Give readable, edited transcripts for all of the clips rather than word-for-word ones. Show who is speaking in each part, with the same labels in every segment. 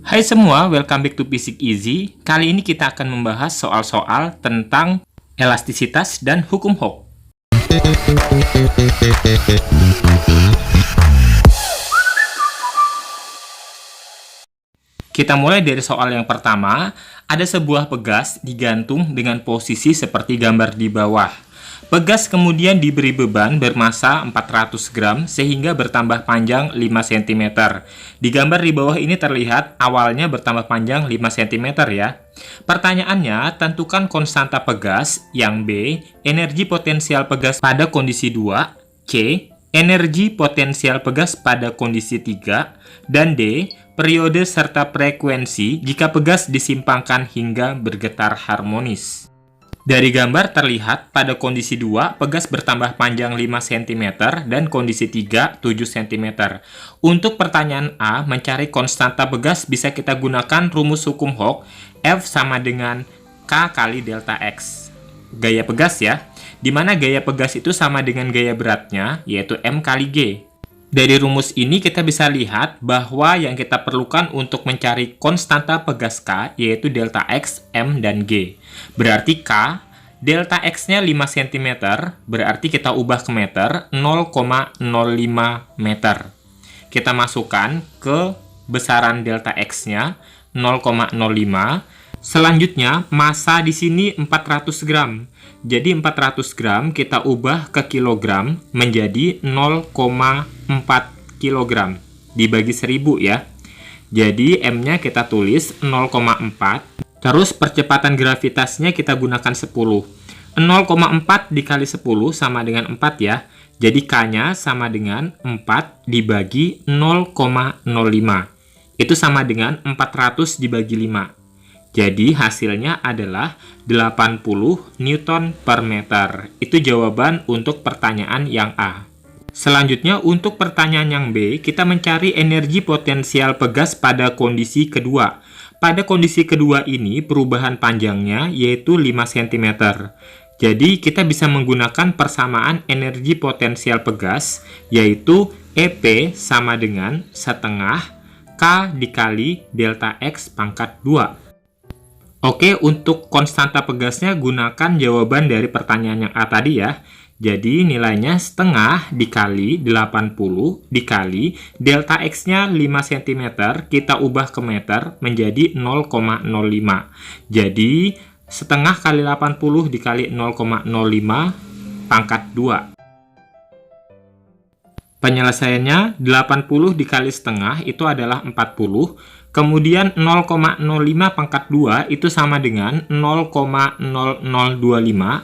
Speaker 1: Hai semua, welcome back to Physics Easy. Kali ini kita akan membahas soal-soal tentang elastisitas dan hukum Hooke. Kita mulai dari soal yang pertama. Ada sebuah pegas digantung dengan posisi seperti gambar di bawah. Pegas kemudian diberi beban bermassa 400 gram sehingga bertambah panjang 5 cm. Di gambar di bawah ini terlihat awalnya bertambah panjang 5 cm ya. Pertanyaannya, tentukan konstanta pegas. Yang B, energi potensial pegas pada kondisi 2. C, energi potensial pegas pada kondisi 3. Dan D, periode serta frekuensi jika pegas disimpangkan hingga bergetar harmonis. Dari gambar terlihat pada kondisi 2, pegas bertambah panjang 5 cm dan kondisi 3, 7 cm. Untuk pertanyaan A, mencari konstanta pegas bisa kita gunakan rumus hukum Hooke, F sama dengan K kali delta X. Gaya pegas ya, di mana gaya pegas itu sama dengan gaya beratnya, yaitu M kali G. Dari rumus ini kita bisa lihat bahwa yang kita perlukan untuk mencari konstanta pegas K yaitu delta X, M, dan G. Berarti K, delta X-nya 5 cm, berarti kita ubah ke meter, 0,05 meter. Kita masukkan ke besaran delta X-nya, 0,05. Selanjutnya, massa di sini 400 gram. Jadi 400 gram kita ubah ke kilogram menjadi 0,4 kilogram. Dibagi 1000 ya. Jadi M-nya kita tulis 0,4. Terus percepatan gravitasnya kita gunakan 10. 0,4 dikali 10 sama dengan 4 ya. Jadi K-nya sama dengan 4 dibagi 0,05. Itu sama dengan 400 dibagi 5. Jadi hasilnya adalah 80 Newton per meter. Itu jawaban untuk pertanyaan yang A. Selanjutnya untuk pertanyaan yang B, kita mencari energi potensial pegas pada kondisi kedua. Pada kondisi kedua ini perubahan panjangnya yaitu 5 cm. Jadi kita bisa menggunakan persamaan energi potensial pegas yaitu EP sama dengan setengah K dikali delta X pangkat 2. Oke, untuk konstanta pegasnya gunakan jawaban dari pertanyaan yang A tadi ya. Jadi nilainya setengah dikali 80 dikali delta X-nya 5 cm, kita ubah ke meter menjadi 0,05. Jadi setengah kali 80 dikali 0,05 pangkat 2. Penyelesaiannya 80 dikali setengah itu adalah 40. Kemudian 0,05 pangkat 2 itu sama dengan 0,0025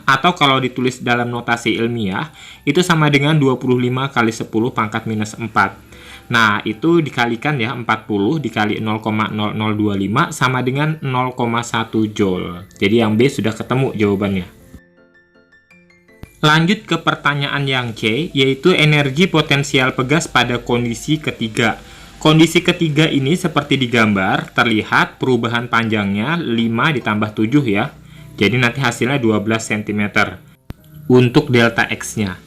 Speaker 1: atau kalau ditulis dalam notasi ilmiah itu sama dengan 25 kali 10 pangkat minus 4. Nah, itu dikalikan ya, 40 dikali 0,0025 sama dengan 0,1 Joule. Jadi yang B sudah ketemu jawabannya. Lanjut ke pertanyaan yang C, yaitu energi potensial pegas pada kondisi ketiga. Kondisi ketiga ini seperti di gambar, terlihat perubahan panjangnya 5 ditambah 7 ya. Jadi nanti hasilnya 12 cm untuk delta X-nya.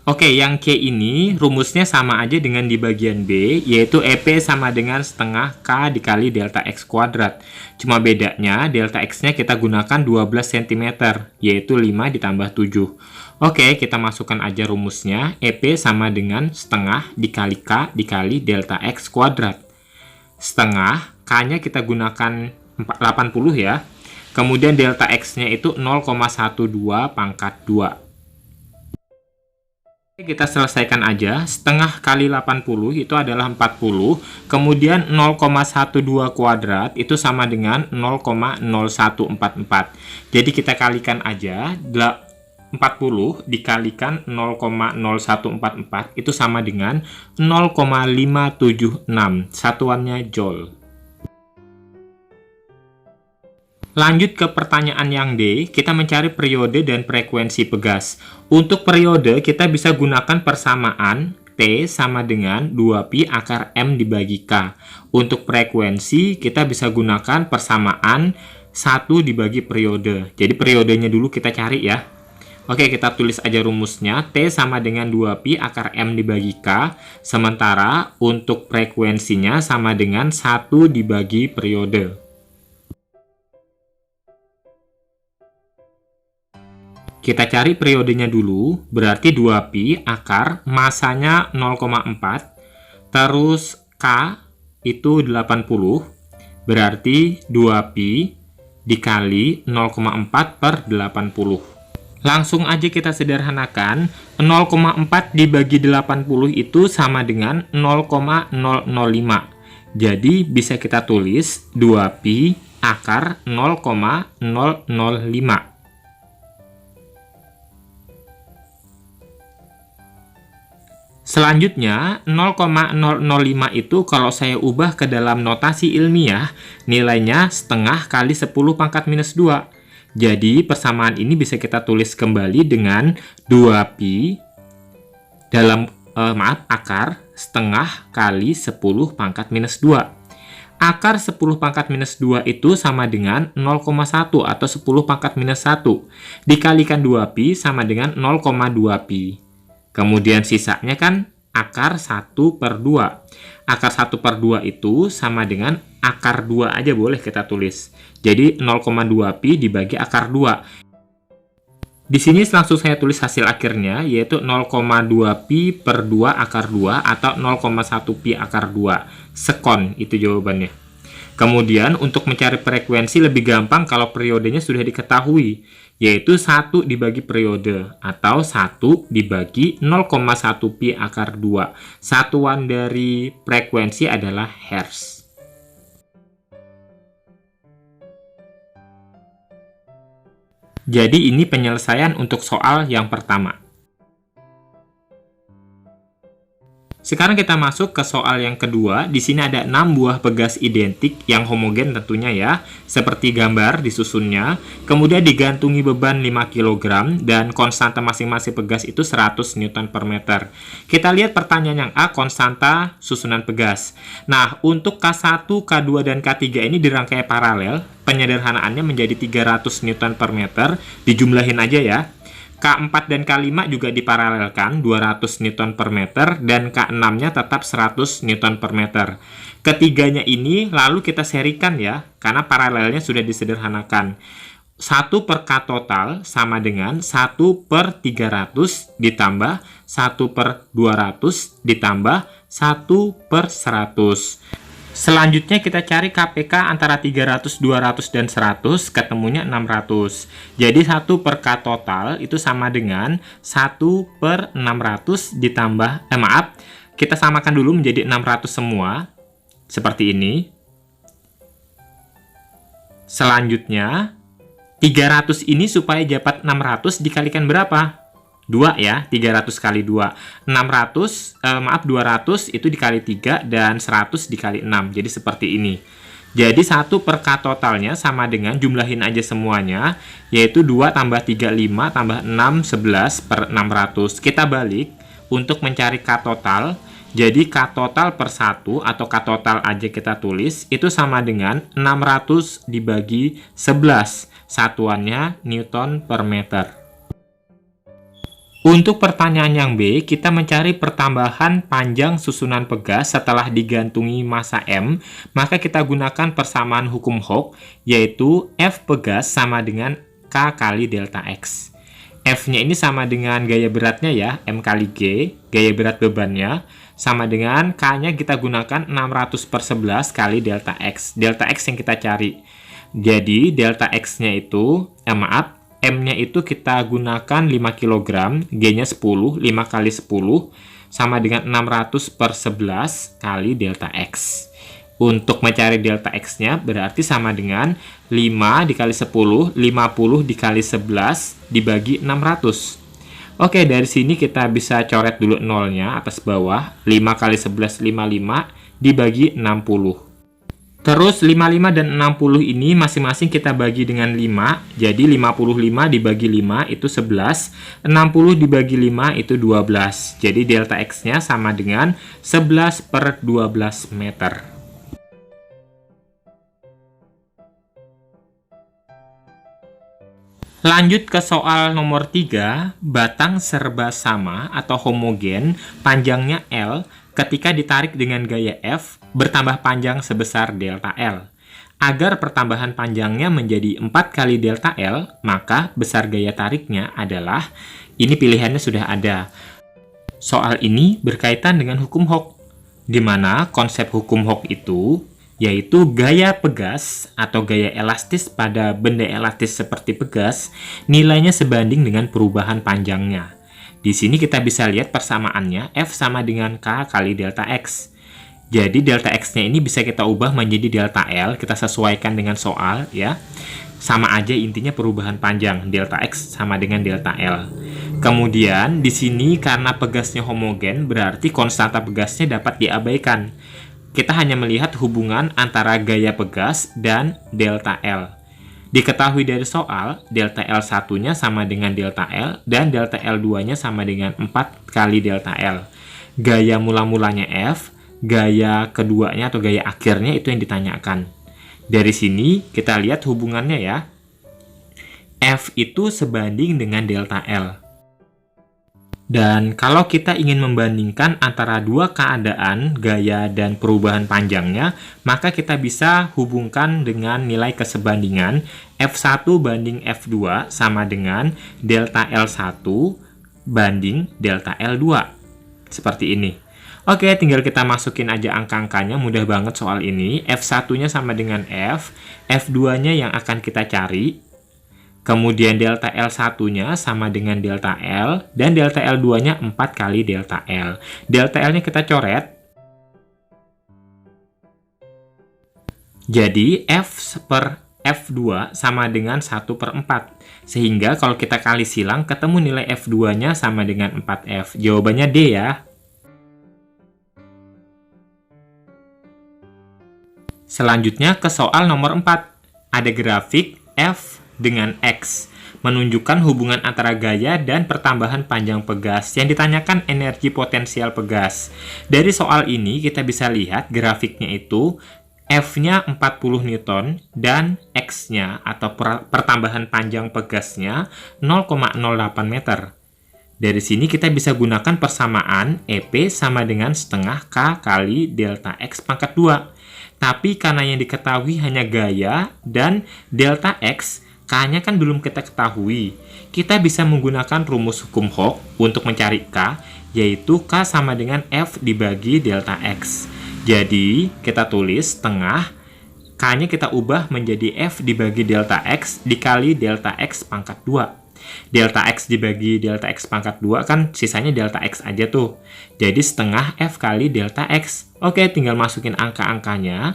Speaker 1: Oke, yang C ini rumusnya sama aja dengan di bagian B, yaitu EP sama dengan setengah K dikali delta X kuadrat. Cuma bedanya delta X-nya kita gunakan 12 cm, yaitu 5 ditambah 7. Oke, kita masukkan aja rumusnya. EP sama dengan setengah dikali K dikali delta X kuadrat. Setengah, K-nya kita gunakan 80 ya. Kemudian delta X-nya itu 0,12 pangkat 2. Kita selesaikan aja. Setengah kali 80 itu adalah 40. Kemudian 0,12 kuadrat itu sama dengan 0,0144. Jadi kita kalikan aja. 40 dikalikan 0,0144 itu sama dengan 0,576. Satuannya Joule. Lanjut ke pertanyaan yang D, kita mencari periode dan frekuensi pegas. Untuk periode, kita bisa gunakan persamaan T sama dengan 2pi akar M dibagi K. Untuk frekuensi, kita bisa gunakan persamaan 1 dibagi periode. Jadi periodenya dulu kita cari ya. Oke, kita tulis aja rumusnya. T sama dengan 2pi akar M dibagi K. Sementara untuk frekuensinya sama dengan 1 dibagi periode. Kita cari periodenya dulu. Berarti 2pi akar masanya 0,4. Terus K itu 80. Berarti 2pi dikali 0,4 per 80. Langsung aja kita sederhanakan, 0,4 dibagi 80 itu sama dengan 0,005. Jadi bisa kita tulis 2pi akar 0,005. Selanjutnya, 0,005 itu kalau saya ubah ke dalam notasi ilmiah, nilainya setengah kali 10 pangkat minus 2. Jadi, persamaan ini bisa kita tulis kembali dengan 2pi dalam, akar setengah kali 10 pangkat minus 2. Akar 10 pangkat minus 2 itu sama dengan 0,1 atau 10 pangkat minus 1. Dikalikan 2pi sama dengan 0,2pi. Kemudian sisanya kan akar 1 per 2. Akar 1 per 2 itu sama dengan akar 2 aja boleh kita tulis. Jadi 0,2pi dibagi akar 2. Di sini langsung saya tulis hasil akhirnya, yaitu 0,2pi per 2 akar 2 atau 0,1pi akar 2. Sekon itu jawabannya. Kemudian untuk mencari frekuensi lebih gampang kalau periodenya sudah diketahui, yaitu 1 dibagi periode atau 1 dibagi 0,1pi akar 2. Satuan dari frekuensi adalah hertz. Jadi ini penyelesaian untuk soal yang pertama. Sekarang kita masuk ke soal yang kedua. Di sini ada 6 buah pegas identik yang homogen tentunya ya, seperti gambar disusunnya. Kemudian digantungi beban 5 kg dan konstanta masing-masing pegas itu 100 Newton per meter. Kita lihat pertanyaan yang A, konstanta susunan pegas. Nah, untuk K1, K2, dan K3 ini dirangkai paralel. Penyederhanaannya menjadi 300 Newton per meter. Dijumlahin aja ya. K4 dan K5 juga diparalelkan 200 Newton per meter dan K6-nya tetap 100 Newton per meter. Ketiganya ini lalu kita serikan ya, karena paralelnya sudah disederhanakan. 1 per K total sama dengan 1 per 300 ditambah 1 per 200 ditambah 1 per 100. Selanjutnya kita cari KPK antara 300, 200, dan 100, ketemunya 600. Jadi 1 per K total itu sama dengan 1 per 600 ditambah, kita samakan dulu menjadi 600 semua, seperti ini. Selanjutnya, 300 ini supaya dapat 600 dikalikan berapa? 2 ya, 300 kali 2. 200 itu dikali 3 dan 100 dikali 6. Jadi seperti ini. Jadi 1 per K totalnya sama dengan, jumlahin aja semuanya, yaitu 2 tambah 3, 5, tambah 6, 11 per 600. Kita balik untuk mencari K total. Jadi K total per 1 atau K total aja kita tulis, itu sama dengan 600 dibagi 11. Satuannya Newton per meter. Untuk pertanyaan yang B, kita mencari pertambahan panjang susunan pegas setelah digantungi massa M, maka kita gunakan persamaan hukum Hooke, yaitu F pegas sama dengan K kali delta X. F-nya ini sama dengan gaya beratnya ya, M kali G, gaya berat bebannya, sama dengan K-nya kita gunakan 600 per 11 kali delta X. Delta X yang kita cari. Jadi, delta X-nya itu, M-nya itu kita gunakan 5 kg, G-nya 10, 5 kali 10, sama dengan 600 per 11 kali delta X. Untuk mencari delta X-nya berarti sama dengan 5 dikali 10, 50 dikali 11 dibagi 600. Oke, dari sini kita bisa coret dulu nolnya atas bawah. 5 kali 11, 55 dibagi 60. Terus 55 dan 60 ini masing-masing kita bagi dengan 5. Jadi 55 dibagi 5 itu 11. 60 dibagi 5 itu 12. Jadi delta X-nya sama dengan 11 per 12 meter. Lanjut ke soal nomor 3, batang serba sama atau homogen panjangnya L ketika ditarik dengan gaya F bertambah panjang sebesar delta L. Agar pertambahan panjangnya menjadi 4 kali delta L, maka besar gaya tariknya adalah, ini pilihannya sudah ada. Soal ini berkaitan dengan hukum Hooke, di mana konsep hukum Hooke itu yaitu gaya pegas atau gaya elastis pada benda elastis seperti pegas, nilainya sebanding dengan perubahan panjangnya. Di sini kita bisa lihat persamaannya, F sama dengan K kali delta X. Jadi delta X-nya ini bisa kita ubah menjadi delta L, kita sesuaikan dengan soal ya. Sama aja intinya perubahan panjang, delta X sama dengan delta L. Kemudian di sini karena pegasnya homogen, berarti konstanta pegasnya dapat diabaikan. Kita hanya melihat hubungan antara gaya pegas dan delta L. Diketahui dari soal, delta L1-nya sama dengan delta L, dan delta L2-nya sama dengan 4 kali delta L. Gaya mula-mulanya F, gaya keduanya atau gaya akhirnya itu yang ditanyakan. Dari sini kita lihat hubungannya ya. F itu sebanding dengan delta L. Dan kalau kita ingin membandingkan antara dua keadaan, gaya dan perubahan panjangnya, maka kita bisa hubungkan dengan nilai kesebandingan F1 banding F2 sama dengan delta L1 banding delta L2. Seperti ini. Oke, tinggal kita masukin aja angka-angkanya, mudah banget soal ini. F1-nya sama dengan F, F2-nya yang akan kita cari. Kemudian delta L1-nya sama dengan delta L, dan delta L2-nya 4 kali delta L. Delta L-nya kita coret. Jadi, F per F2 sama dengan 1 per 4. Sehingga kalau kita kali silang, ketemu nilai F2-nya sama dengan 4F. Jawabannya D ya. Selanjutnya ke soal nomor 4. Ada grafik F dengan X, menunjukkan hubungan antara gaya dan pertambahan panjang pegas yang ditanyakan energi potensial pegas. Dari soal ini kita bisa lihat grafiknya itu F-nya 40 Newton dan X-nya atau pertambahan panjang pegasnya 0,08 meter. Dari sini kita bisa gunakan persamaan EP sama dengan setengah K kali delta X pangkat 2. Tapi karena yang diketahui hanya gaya dan delta X, K-nya kan belum kita ketahui. Kita bisa menggunakan rumus hukum Hooke untuk mencari K, yaitu K sama dengan F dibagi delta X. Jadi, kita tulis setengah, K-nya kita ubah menjadi F dibagi delta X dikali delta X pangkat 2. Delta X dibagi delta X pangkat 2 kan sisanya delta X aja tuh. Jadi, setengah F kali delta X. Oke, tinggal masukin angka-angkanya.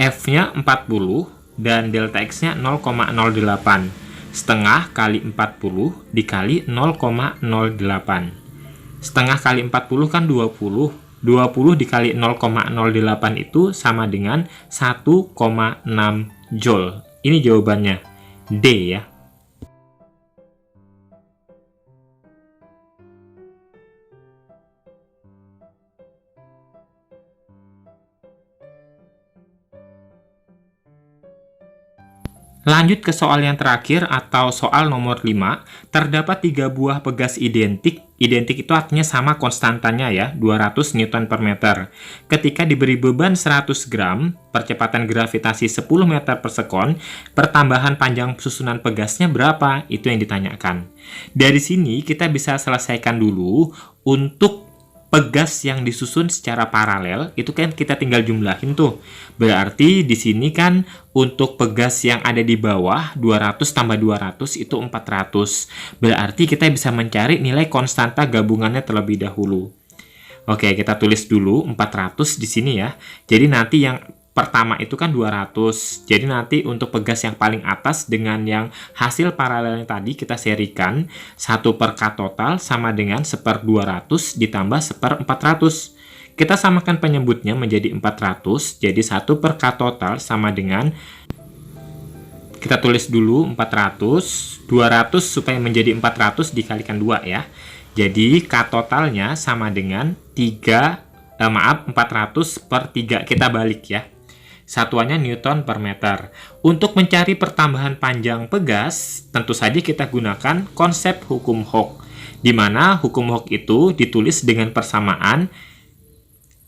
Speaker 1: F-nya 40. Dan delta X-nya 0,08. Setengah kali 40 dikali 0,08. Setengah kali 40 kan 20. 20 dikali 0,08 itu sama dengan 1,6 Joule. Ini jawabannya. D ya. Lanjut ke soal yang terakhir atau soal nomor 5. Terdapat 3 buah pegas identik. Identik itu artinya sama konstantanya ya, 200 Newton per meter. Ketika diberi beban 100 gram, percepatan gravitasi 10 meter per sekon, pertambahan panjang susunan pegasnya berapa? Itu yang ditanyakan. Dari sini kita bisa selesaikan dulu untuk pegas yang disusun secara paralel, itu kan kita tinggal jumlahin tuh. Berarti di sini kan untuk pegas yang ada di bawah 200 tambah 200 itu 400. Berarti kita bisa mencari nilai konstanta gabungannya terlebih dahulu. Oke, kita tulis dulu 400 di sini ya. Jadi nanti yang pertama itu kan 200. Jadi nanti untuk pegas yang paling atas dengan yang hasil paralelnya tadi kita serikan 1 per K total sama dengan 1/200 ditambah 1/400. Kita samakan penyebutnya menjadi 400. Jadi 1 per K total sama dengan, kita tulis dulu 400. 200 supaya menjadi 400 dikalikan 2 ya. Jadi K totalnya sama dengan 400 per 3. Kita balik ya. Satuannya Newton per meter. Untuk mencari pertambahan panjang pegas, tentu saja kita gunakan konsep hukum Hooke, di mana hukum Hooke itu ditulis dengan persamaan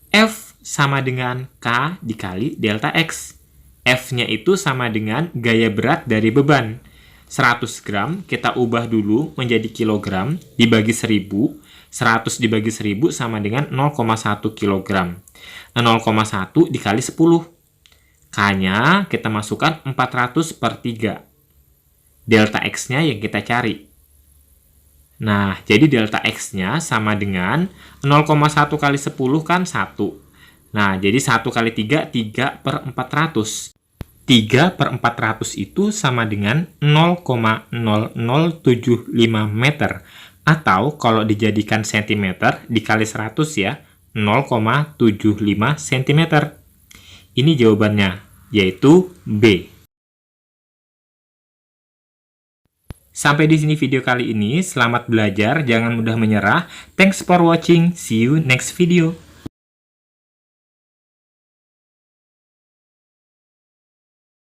Speaker 1: F sama dengan K dikali delta X. F-nya itu sama dengan gaya berat dari beban. 100 gram kita ubah dulu menjadi kilogram, dibagi 1000. 100 dibagi 1000 sama dengan 0,1 kilogram. 0,1 dikali 10. K-nya kita masukkan 400 per 3. Delta X-nya yang kita cari. Nah, jadi delta X-nya sama dengan 0,1 kali 10 kan 1. Nah, jadi 1 kali 3, 3 per 400. 3 per 400 itu sama dengan 0,0075 meter. Atau kalau dijadikan cm dikali 100 ya, 0,75 cm. Ini jawabannya, yaitu B. Sampai di sini video kali ini. Selamat belajar, jangan mudah menyerah. Thanks for watching. See you next video.